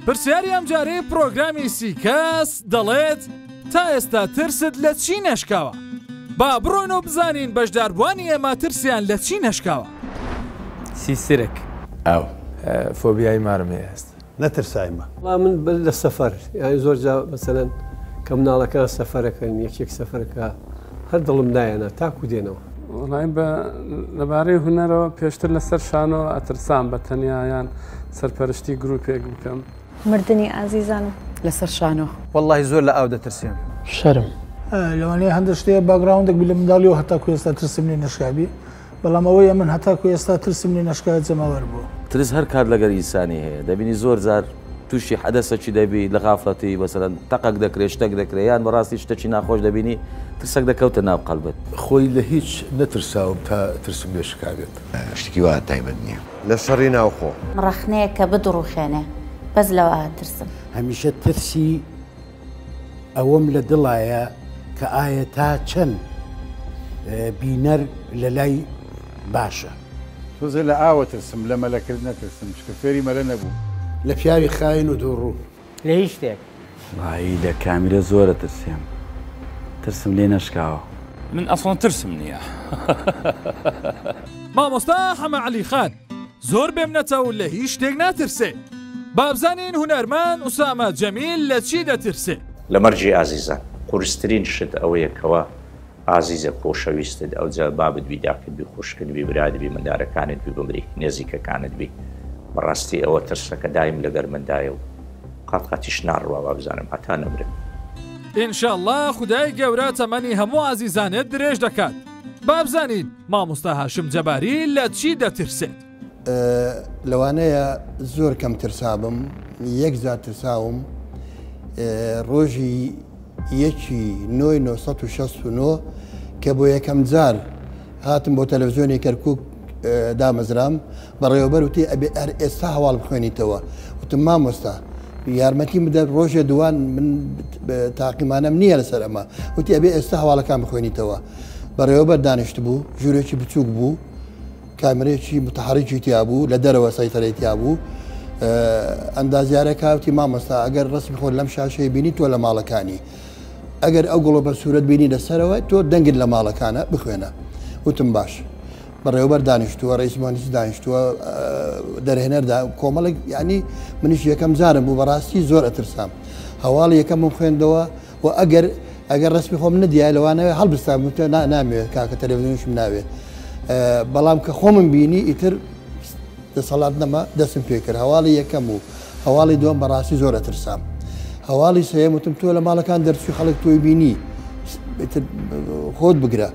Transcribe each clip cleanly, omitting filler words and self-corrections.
پرسیاری ئەم جارەی پرۆگرامی سیکەس دەڵێت تا ئێستا ترست لە چی نەشکاوە؟ با بڕۆینەوە بزانین بەشداربووانی ئێمە ترسیان لە چی نەشکاوە؟ سیسرک ئەو فۆبیای مارم هەست نەترسایمە من لە سەفەر یانی زۆر جا مەسەلەن کە مناڵەکان سەفەرەکەن یەکێک سەفەرەکە هەر دڵم نایەنە تاکو دێنەوە. وڵای لەبارەی هونەرەوە پێشتر لەسەر شانەوە ئەترسام بە تەنیایان سەرپەرشتی گروپێک بکەم. مردنی ئازیزانم لەسەر شانەوە وەڵڵاهی زۆر لە ئاو دەترسیم. شەرم لەوانەیە هەندێک شتەیە باگراوندێک بی لە منداڵیەوە هەتاکو ئێستا ترسم لێ نەشکابی، بەڵام ئەوەیە من هەتاکو ئێستا ترسم لێ نەشکات جەماوەر بووە. ترس هەر کار لەگەر ئینسانی هەیە، دەبینی زۆر جار تووشی حەدەسەکی دەبی لە غافڵەتی بەسەرەن تەقەک دەکرێت شتێک دەکرێت یان بەڕاستی شتێکی ناخۆش دەبینی ترسەک دەکەوتە ناو قەڵبت. خۆی لە هیچ نەترساوم تا ترسم لێ شکاوێت. شتێکی وایە تایبەت نییە لە شەڕی ناوخۆ ڕەخنەیە کە بدڕوخێنێ بەس لەوە ترسم. هەمیشە ترسی ئەوەم لە دڵایە کە ئایا تا چەند بینەر لە لای باشە. تۆزە لە ئاوە ترسم لە مەلەکرد نەترسم چکە فێری مەلە نەبوو. لە پیاوی خاین و دووڕوو لە هیچ شتێک وای لە کامیرە زۆرە ترسیم، ترسم لێ نەشکاوە. من ئەسڵان ترسم نییە. مامۆستا حەمە عەلی خان زۆر بێم نەچەو لە هیچ شتێک ناترسێ. بابزانین هونەرمان ئوسامە جەمیل لە چی دەترسێ؟ لە مەرجی ئازیزان قورسترین شت ئەوەیەکەوە ئازیزە خۆشەویستت ئەوجا بابت بی داکت بی خۆشکرد بی برادبی مندارەکانت بی بمری نێزیکەکانت بی. بەڕاستی ئەوە ترسەکە دایم لەگەر مندایە و قاتقاتیش ناڕوا با بزانم هەتا نەمرم. ئینشاءڵڵا خودای گەورە تەمەنی هەموو ئازیزانێت درێژ دەکات. بابزانین مامۆستا هاشم جەباری لە چی دەترسێت؟ لەوانەیە زۆر کەم ترسابم، یەک زار ترساوم ڕۆژی 1969 کە بۆ یەکەم جار هاتم بۆ تەلەڤیزیۆنی کەرکووک دامەزرام بەڕێوەبەر وتی ئەبێ ئێستا هەواڵ بخوێنیتەوە. وتم مامۆستا یارمەتی بدە ڕۆژێ دوان من تاقیمانەم نییە لەسەر ئەمە، وتی ئەبێ ئێستا هەواڵەکان بخوێنیتەوە. بەڕێوەبەر دانیشت بوو، ژوورێکی بچووک بوو، کامرێکی متحەریکی تیا بوو، لە دەرەوە سەیتەرێتیا بوو. ئەندازیارە کاوتی مامۆستا ئەگەر ڕسمی خۆت لەم شاشەیە بینی تۆ لە ماڵەکانی، ئەگەر ئەو گوڵۆ بە سوورەت بینی لەسەرەوە تۆ دەنگت لە ماڵەکانە بخوێنە. وتم باش. بەڕێوەبەر دانیشتووە ڕئیسمانیس دانیشتووە دەرهێنەردا کۆمەڵێک ینی منیش یەکەم جارم بوو بەڕاستی زۆر ئەترسام. هەواڵی یەکەمم خوێندەوە و ئەگەر ڕسمی خۆم نەدیای لەوانەوە هەڵبستان نامێت کاکە تەلەڤیزیۆنیشم ناوێت. بەڵام کە خۆمم بینی ئیتر دەسەڵات نەما دەستم پێ کرد. هەواڵی یەکەم و هەواڵی دووەم بەڕاستی زۆر ئەترسام. هەواڵی سێم وتم تۆ لە ماڵەکان دەرچووی خەڵک تۆی بینی خۆت بگرە.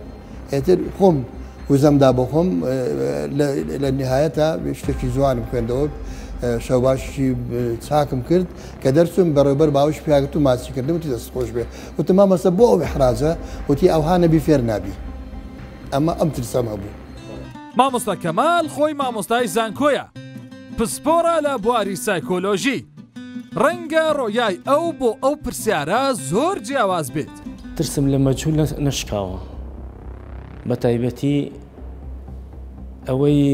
ئێتر خۆم وزەمدا بۆ خۆم لە نهایەتە شتێکی جوانم خوێندەوە شەو باشی چاکم کرد کە دەرچوم بەڕێوەبەر باوش پیاگرت و ماچی کردم وتی دەست خۆش بێ. وتم مامۆستا بۆ ئەو ئیحرازە وتی ئەوها نەبی فێر نابی. ئەمە ئەم ترسەم هەبوو. مامۆستا کەمال خۆی مامۆستای زانکۆیە، پسپۆرە لە بواری سایکۆلۆژی. ڕەنگە ڕۆیای ئەو بۆ ئەو پرسیارە زۆر جیاواز بێت. ترسم لە مەجهول نەشکاوە، بە تایبەتی ئەوەی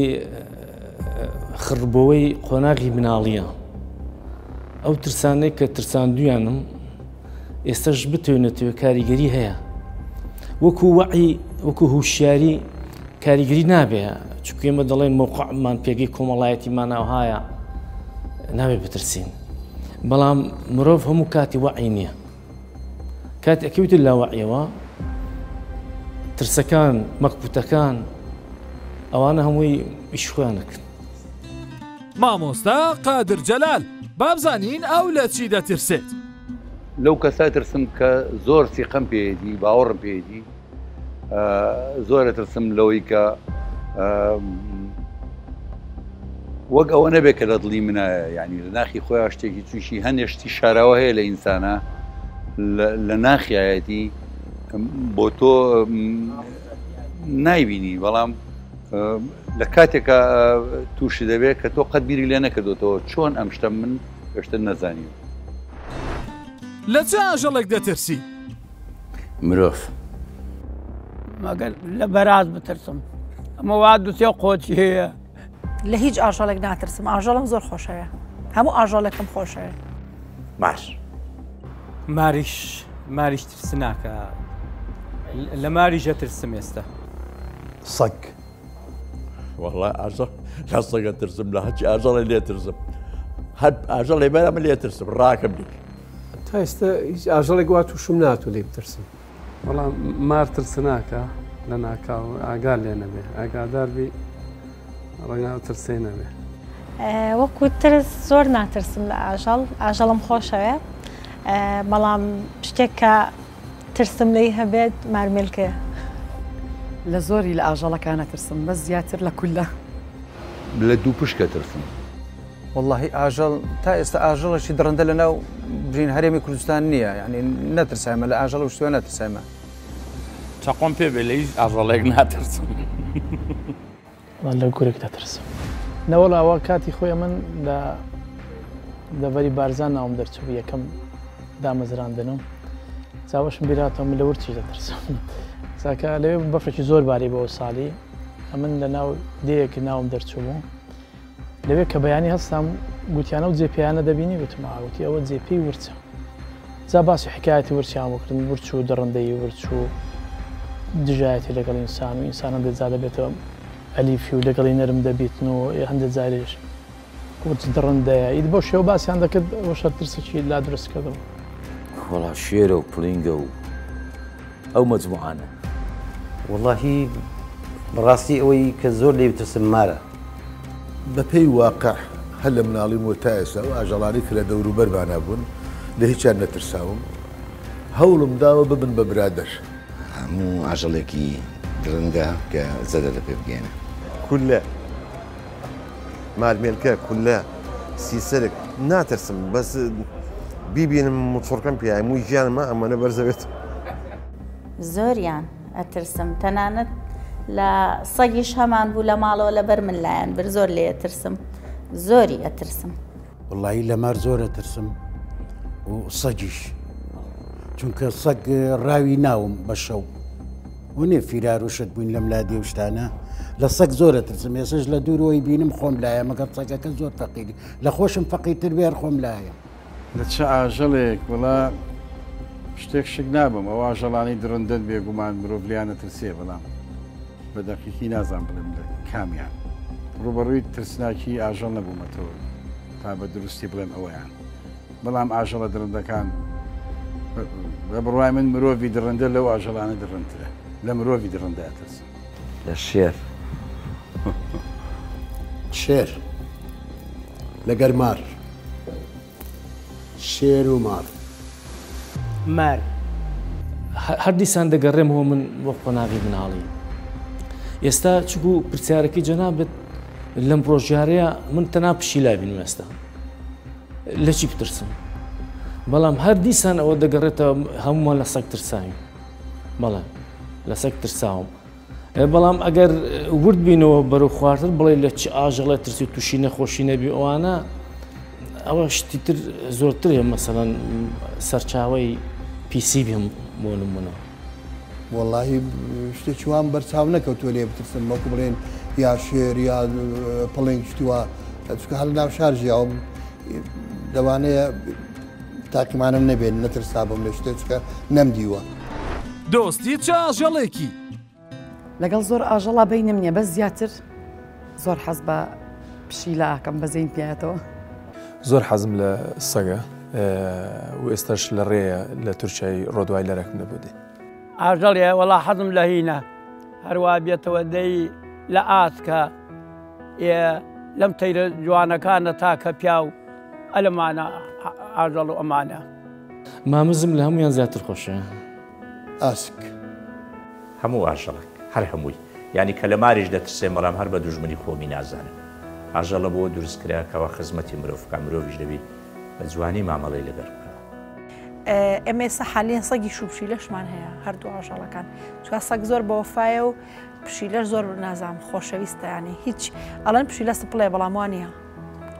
خڕبەوەی قۆناغی مناڵیە. ئەو ترسانەی کە ترساندویانم ئێستاش بتوێنێتەوە کاریگەری هەیە، وەکو وەعی وەکو هوشیاری کاریگەری نابێ، چونکە ئێمە دەڵێن مۆقعمان پێگەی کۆمەڵایەتیمان ئەوهایە نابێ بترسین، بەڵام مرۆڤ هەموو کاتی وەعی نییە. کات ئەکەوتە لا وەعیەوە ترسەکان مەکبوتەکان ئەوانە هەمووی ئیشخوانەکەن. مامۆستا قادر جەلال بابزانین ئەو لە چی دەترسێت؟ لەو کەسا ترسم کە زۆر سیقەم پێیدی باوەڕم پێیدی، زۆرە ترسم لەوەی کە وەک ئەوە نەبێت کە لە دڵی منایە، ینی لە ناخی خۆیان شتێکی تووشی هەندێشتی شاراوە هەیە لە ئینسانە لە ناخیایەتی بۆ تۆ نایبینی، بەڵام لە کاتێکە تووشی دەبێت کە تۆ قەت بیری لێ نەکردوتەوە چۆن ئەم شتە من پێشتر نەزانی. لە چه ئاژەڵێک دەترسی؟ مرۆڤ. مەگەر لە بەراز بترسم، ئەمە وا دووسێ قۆچی هەیە. لە هیچ ئاژەڵێک ناترسم، ئاژەڵم زۆر خۆشەیە، هەموو ئاژەڵێکم خۆشەیە. ماریش ترس ناکە لە ماریژە ترسم ئێستا سەگ والله لا سەگە ترسم لە هەچی ئاژەڵی لێ ترسم هەر ئاژەڵی بەرە من لێ ترسم ڕاکەم لێ تا ئێستا هیچ ئاژەڵێک وا تووشم ناتوە لێ بترسم بەڵام مار ترسناکە لە ناکاو ئاگار لێ نەبێ ئاگاداربی ڕەنگا ترسێ نەبێ وەکو ترس زۆر ناترسم لە ئاژەڵم خۆشەوێ بەڵام شتێک کە ترسم لی هەبێت مارمێلکەیە لە زۆری لە ئاژەڵەکانە ترسم بەس زیاتر لە کولە لە دوو پشکە ترسم واللهی ئاژەڵ تا ئێستا ئاژەڵێکی دڕندە لە ناو برین هەرێمی کوردستان نییە یعنی نەترسایمە لە ئاژەڵ و شتوێ نەترسایمە چاقۆم پێ بێ لە هیچ ئاژەڵێک ناترسم لە گورێک دەترسم نەوەڵاوە کاتی خۆی من لە دەڤەری بارزان ناوم دەرچوو یەکەم دامەزراندنم چاوەشم بیراتەوە من لە ورچی دەترسم چاکە لەوێ بەفرێکی زۆر باری بەوە ساڵی ئەمن لە ناو دەیەکی ناوم دەرچوو بوو لەوێ کە بەیانی هەستم گوتیانە و جێپیانە دەبینی وتماوتی ئەوە جێپی ورچە جا باسی حکایەتی ورچیان بکردن ورچ و دڕندەی ورچ و دژایەتی لەگەڵ ئینسان و ئینسان هەندێک جا دەبێتەوە ئەلیفی و لەگەڵی نەرم دەبێتن و هەندێک جارێش ورچ دڕندەیە ئید بۆ شێوە باسییان دەکرد ئەوشە ترسێکی لا دروستکردەوە وەڵا شێرە و پڵینگە و ئەو مەجموعانە واللهی بەڕاستی ئەوەی کە زۆر لێ بترسم مارە بەپێی واقع هەر لە مناڵیم و تا ئێستا و ئاژەڵانی کە لە دەوروبەرمانە بوون لە هیچیان نەترساوم هەوڵم داوە ببن بە برادەر هەموو ئاژەڵێکی درەنگە کە زەدە لە پێ بگەێنە کولە مارمێلکە کولە سیسەرێک ناترسم بەس بیبینم موچۆڕکەم پێ هەمووی ژیانمە ئەمانە بەرزەوێت زۆریان ئەترسم تەنانەت لە سەگیش هەمان بوو لە ماڵەوە لەبەر من لایەن بر زۆر لێ ئەترسم زۆری ئەترسم وڵی لە مار زۆر ئەترسم و سەگیش چونکە سەگ ڕاوی ناوم بە شەو و نێ فیرار و شت بووین لەم لادێ و شتانە لە سەگ زۆر ئەترسم ێسش لە دوورەوەی بینم خۆم لایە مەگەر سەگەکە زۆر فەقیری لە خۆشم فەقیرتر بێر خۆم لایە لە چه ئاژەڵێک وڵا شتێک شک نابم ئەو ئاژەڵانی درندن بێگومان مرۆڤ لیانە ترسێ بەڵام بە دەقیقی نازان بڵێم لە کامیان ڕوبەڕووی ترسناکی ئاژەڵ نەبوومەتەوە تا بە دروستی بڵێم ئەوەیان بەڵام ئاژەڵە درندەکان بە بڕوای من مرۆڤی درندە لەو ئاژەڵانە درندترە لە مرۆڤی درندە ئەترسم لە شێر شێر لەگەر مار شێر و مار هەر دیسان دەگەڕێمەوە من وەک قۆناغی مناڵی ئێستا چگو پرسیارەکەی جەنابێت لەم پرۆژیارەیە من تەنها پشیلای بینم ئێستا لە چی بترسم بەڵام هەر دیسان ئەوە دەگەڕێتەوە هەمووان لە سەگ ترساوین بەڵێ لە سەگ ترساوم بەڵام ئەگەر ورد بینەوە بەرەو خواردن بڵێ لە چی ئاژەڵێ ترسی تووشی نەخۆشی نەبی ئەوانە ئەوە شتی تر زۆرتر هەیە مەسەڵەن سەرچاوەی پیسی بێم بۆ نمونە واللهی شتێکی وان بەرچاو نەکەوتوە لێ بترسم وەکو بڵێن یا شێر یا پڵنگ شتیوە چکە هەڵ ناو شارژیاوم دەوانەیە تاقیمانم نەبێت نەترسا بم لە شتێککە نەمدیوە دۆستی چه ئاژەڵێکی لەگەڵ زۆر ئاژەڵا بینم نییە بەس زیاتر زۆر حەز بە پشیلە ئاکەم بەزەین پێێتەوە زۆر حەزم لە سەگە و ئێستاش لە ڕێیە لە تورکیای ڕۆدوای لەرەکم نەبوودی ئاژەڵێ وەڵا حەزم لە هینە هەروە بێتەوە دەی لە ئاسکە لەم تەیرە جوانەکانە تاکە پیا و ئەلمانە ئاژەڵ و ئەمانە مامزم لە هەمویان زیاتر خۆشە ئاسک هەموو ئاژەڵک هەر هەمووی یعنی کە لە ماریش دەترسێ بەڵام هەر بە دوژمنی خۆمی نازانم ئاژەڵە بۆ دروستکراکەوە خزمەتی مرۆڤکە مرۆڤیش دەبێت بە جوانی مامەڵەی لەبەر بکە ئێمە ئێستا حالیان سەگی و پشیلەشمان هەیە هەردوو ئاژەڵەکان چکە سەگ زۆر بەوەفایە و پشیلەش زۆر نازام خۆشەویستە ینی هیچ ئەڵەن پشیلە سپڵێ بەڵام وانە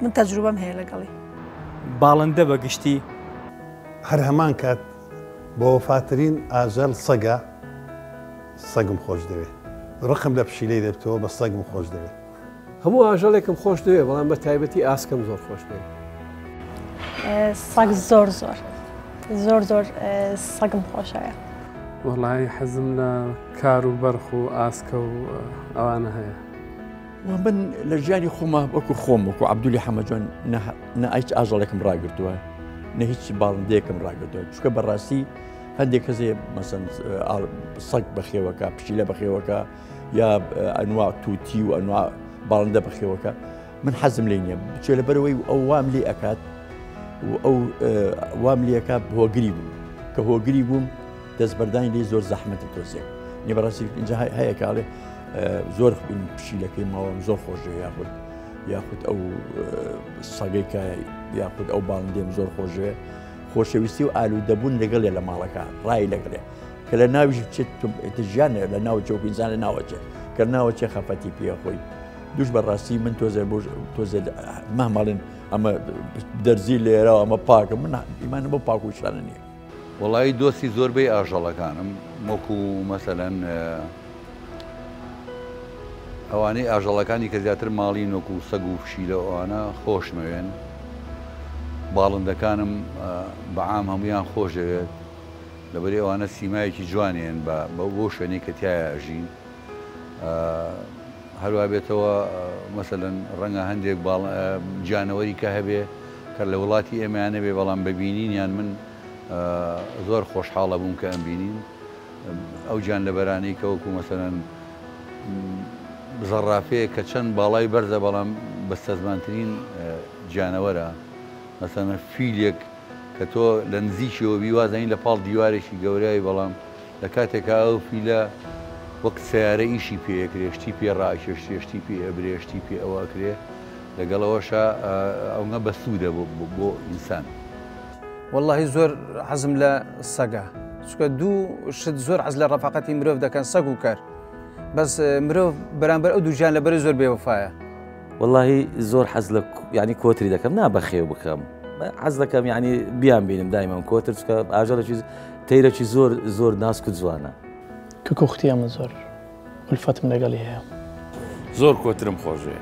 من تەجروبەم هەیە لەگەڵی باڵندە بە گشتی هەر هەمان کات بۆ وەفاترین ئاژەڵ سەگە سەگم خۆش دەوێت ڕقم لە پشیلەی دەبتەوە بە سەگم خۆش دەوێت هەموو ئاژەڵێکم خۆش دەوێت بەڵام بە تایبەتی ئاسکەم زۆر خۆش دەوێت سەگ زۆر زۆر زۆر زۆر سەگم خۆشەوە. وەڵی حەزم لە کار و بەرخ و ئاسکە و ئەوانە هەیە. من لە ژیانی خۆمە وەکو خۆم وەکو عەبدولی حەمەجوان نە هیچ ئاژەڵێکم ڕاگرتووە نە هیچ باڵندەیەکم ڕاگرتووە چونکە بەڕاستی هەندێک کەسێ مەسەن سەگ بەخێوەکە پشیلە بەخێوەکە یا ئەنواع تووتی و ئەنواع باڵندە بەخێوەکە من حەزم لێ نییە بچێ لەبەرەوەی ئەو وام لێ ئەکات و ئەو وام لێەکە هۆگری بوو کە هۆگری بووم دەستبەردانی لێ زۆر زەحمەتی تۆزێ نی بەڕاستی اینجا هەیە کاڵێ زۆر پشیلەکەی ماوەم زۆر خۆشە یاخود ئەو سەگەیکە یاخود ئەو باڵندێم زۆر خۆشەوێ خۆشەویستی و ئالوودەبوون لەگەڵێ لە ماڵەکە ڕای لەگەڵێ کە لە ناویش بچێت ژیانە لە ناوچە و ئینسان لە ناوەچێ کە ناوەچێ خەفەتی پێ خۆی دوش بەڕاستی من تۆزێ مەماڵن ئەمە دەرزی لێرەوە ئەمە پاکە من ئیمانە بۆ پاک و شانە نییە. وەڵی دۆستی زۆربەی ئاژەڵەکانم وەکو مەسەلەن ئەوانەی ئاژەڵەکانی کە زیاتر ماڵی نۆکو و سەگ و پشیلە ئەوانە خۆشمەوێن باڵندەکانم بەعام هەمویان خۆش دەوێت لەبەری ئەوانە سیمایەکی جوانیان بە بۆ شوێنەی کە تایە ئەژین هەروە بێتەوە مەسەلەن ڕەنگە هەندێک گیانەوەری کە هەبێ کە لە وڵاتی ئێمەیانە بێ بەڵام ببینینیان من زۆر خۆشحاڵە بووم کە ئەم بینین ئەو گیان لەبەرانەی کە وەکو مەسەلەن زەڕافەیە کە چەند باڵای بەرزە بەڵام بەستەزمانترین گیانەوەرە مەسەلەن فیلێک کە تۆ لە نزیکیەوە بیوازین لە پاڵ دیوارێکی گەورەی بەڵام لە کاتێکا ئەو فیلە وەک سیارە ئیشی پێکرێشتی پێ ڕاکێشتێشتی پێ ئەبرێشتی پێ ئەوەکرێ لەگەڵەوەشە ئەوە بەسوودە بۆ ئینسان. واللهی زۆر حەزم لە سەگە چکە دوو شت زۆر حەز لە ڕەفاقەتی مرۆڤ دەکەن سەگ و کەر بەس مرۆڤ بەرامبەر ئەو دوو ژیان لەبەر زۆر بێوەفایە. واللهی زۆر حەز لە ینی کۆتری دەکەم نابەخێو بکەم حەز دەکەم ینی بیان بینم دایمەم کۆتر چکە ئاژەڵێکی تەیرەکی زۆر ناسک و جوانە. کە کوختی ئەمە زۆر ولفەتم لەگەڵی هەیە. زۆر کۆترم خۆشێ.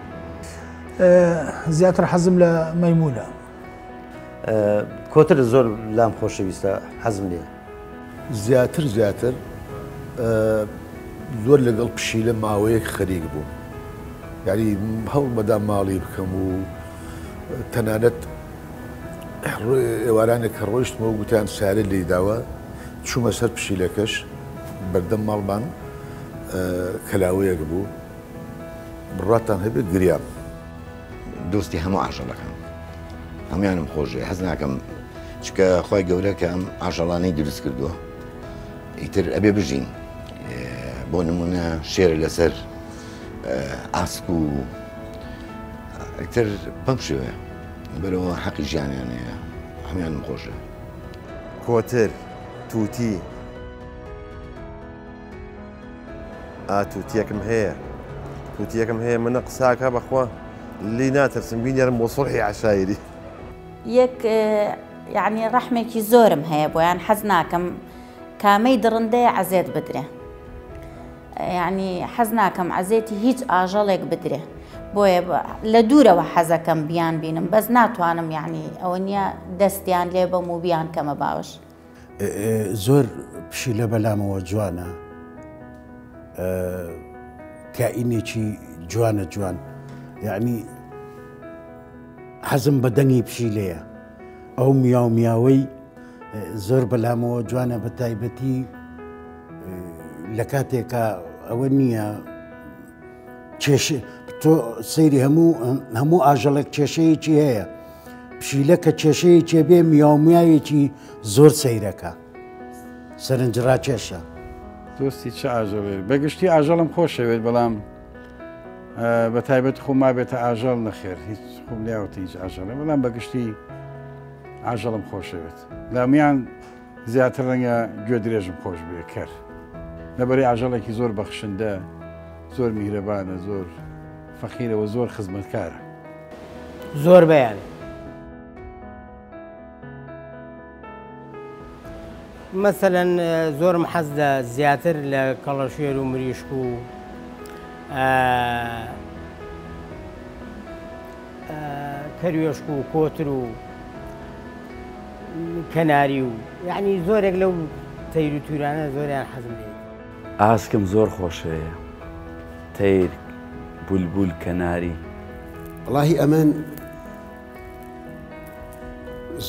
زیاتر حەزم لە مەیمونە. کۆتر زۆر لام خۆشەویستە حەزم لێ. زیاتر زۆر لەگەڵ پشیلە ماوەیەک خەریک بووم. یعنی هەوڵ بەدا ماڵی بکەم و تەنانەت ئێوارانێک کە ڕۆیشتمەوە گوتیان سارە لێداوە چوومە سەر پشیلەکەش بەردەم ماڵمان کەلاوەیەک بوو بڕاتان هەبێت گریان. دۆستی هەموو ئاژەڵەکان هەمویانم خۆشێ حەز ناکەم چکە خۆی گەورە کە ئەم ئاژەڵانەی دروست کردووە ئیتر ئەبێ بژین بۆ نمونە شێر لەسەر ئاسک و ئیتر بەم شێوەیە بەرەوە حەقی ژیانیانەیە هەمویانم خۆشە. کۆتر تووتی تووتیەکەم هەیە منە قساکە بەخوا لی ناترسم بینیارم بۆ سڵحی عشایری. یەک یعنی ڕەحمێکی زۆرم هەیە بۆیان حەز ناکەم کامەی درڕندەیە عەزێت بدرێ. یعنی حەز ناکەم عەزێتی هیچ ئاژەڵێک بدرێ بۆیە لە دوورەوە حەزەکەم بیان بینم بەس ناتوانم یعنی ئەوە نییە دەستیان لێ بەم و بیان کەمە باوش. زۆر پشیلە بەلامەوە جوانە کائینێکی جوانە جوان یعنی حەزم بە دەنگی پشیلەیە ئەو میاوەی زۆر بەلامەوە جوانە بە تایبەتی لە کاتێکە ئەوە نییە تۆ سەیری هەموو ئاژەڵێک کێشەیەکی هەیە پشیلە کە کێشەیەکی بێ میاویەکی زۆر سەیرەکە سەرنجڕاکێشە. دۆستی چه ئاژەڵێ بەگشتی ئاژەڵم خۆشەوێت بەڵام بە تایبەت خۆما بێتە ئاژەڵ نەخێر هیچ خۆم لیاوەتە هیچ ئاژەڵێ بەڵام بەگشتی ئاژەڵم خۆشەوێت لامیان زیاتر ڕەنگە گوێ درێژم خۆش بێ کەر لەبەری ئاژەڵێکی زۆر بەخشندە زۆر میهرەبانە زۆر فەقیرەوە زۆر خزمەتکارە. زۆر بەیان مەسەلەن زۆرم حەز لە زیاتر لە کەڵەشێر و مریشک و کەروێشک و کۆتر و کەناری و یعنی زۆرێک لەو تەیر و تورانە زۆریان حەزم لێ ئاسکم زۆر خۆشەیە تەیر بولبول کەناری وڵاهی ئەمن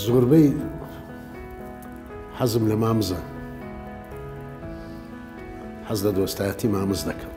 زۆربەی حەزم لە مامزە حەز لە دۆستایەتی مامز دەکەم.